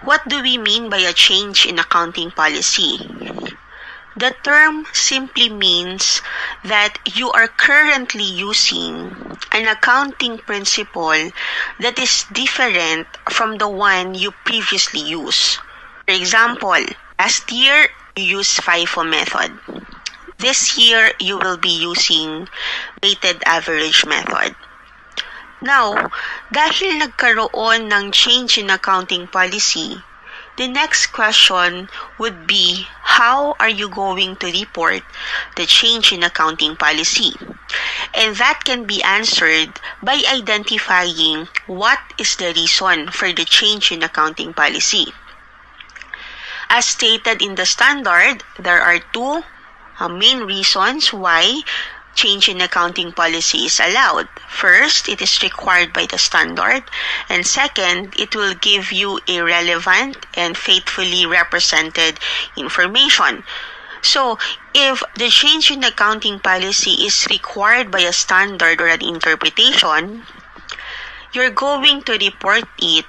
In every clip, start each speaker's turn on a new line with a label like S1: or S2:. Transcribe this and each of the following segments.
S1: What do we mean by a change in accounting policy? The term simply means that you are currently using an accounting principle that is different from the one you previously used. For example, last year you used FIFO method. This year you will be using weighted average method. Now, dahil nagkaroon ng change in accounting policy, the next question would be, how are you going to report the change in accounting policy? And that can be answered by identifying what is the reason for the change in accounting policy. As stated in the standard, there are two main reasons why change in accounting policy is allowed. First, it is required by the standard, and second, it will give you a relevant and faithfully represented information. So, if the change in accounting policy is required by a standard or an interpretation, you're going to report it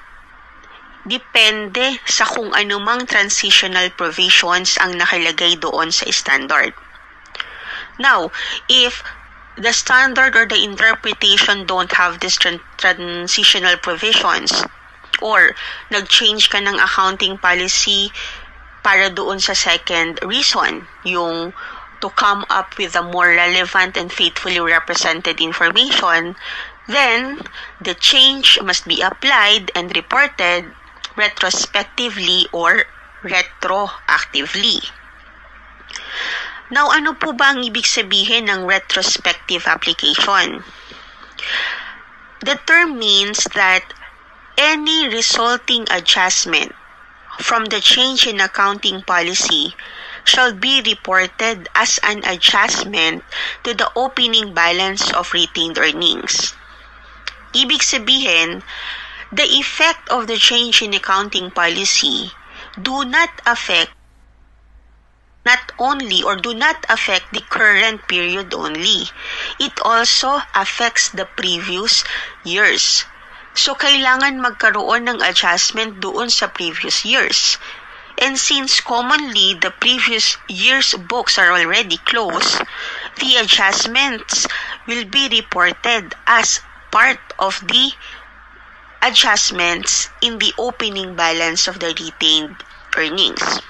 S1: depende sa kung anumang transitional provisions ang nakalagay doon sa standard. Now, if the standard or the interpretation don't have these transitional provisions, or nag-change ka ng accounting policy para doon sa second reason, yung to come up with a more relevant and faithfully represented information, then the change must be applied and reported retrospectively or retroactively. Now, ano po ba ang ibig sabihin ng retrospective application? The term means that any resulting adjustment from the change in accounting policy shall be reported as an adjustment to the opening balance of retained earnings. Ibig sabihin, the effect of the change in accounting policy do not affect the current period only. It also affects the previous years. So, kailangan magkaroon ng adjustment doon sa previous years. And since commonly the previous year's books are already closed, the adjustments will be reported as part of the adjustments in the opening balance of the retained earnings.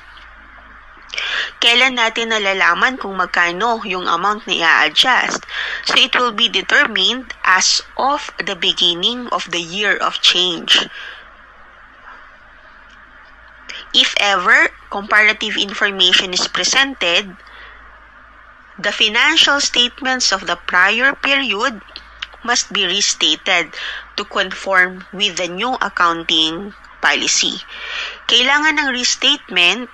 S1: Kailan natin nalalaman kung magkano yung amount na i-adjust? So, it will be determined as of the beginning of the year of change. If ever comparative information is presented, the financial statements of the prior period must be restated to conform with the new accounting policy. Kailangan ng restatement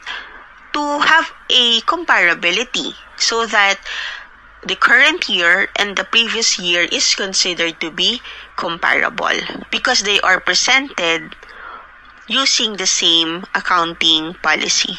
S1: to have a comparability so that the current year and the previous year is considered to be comparable because they are presented using the same accounting policy.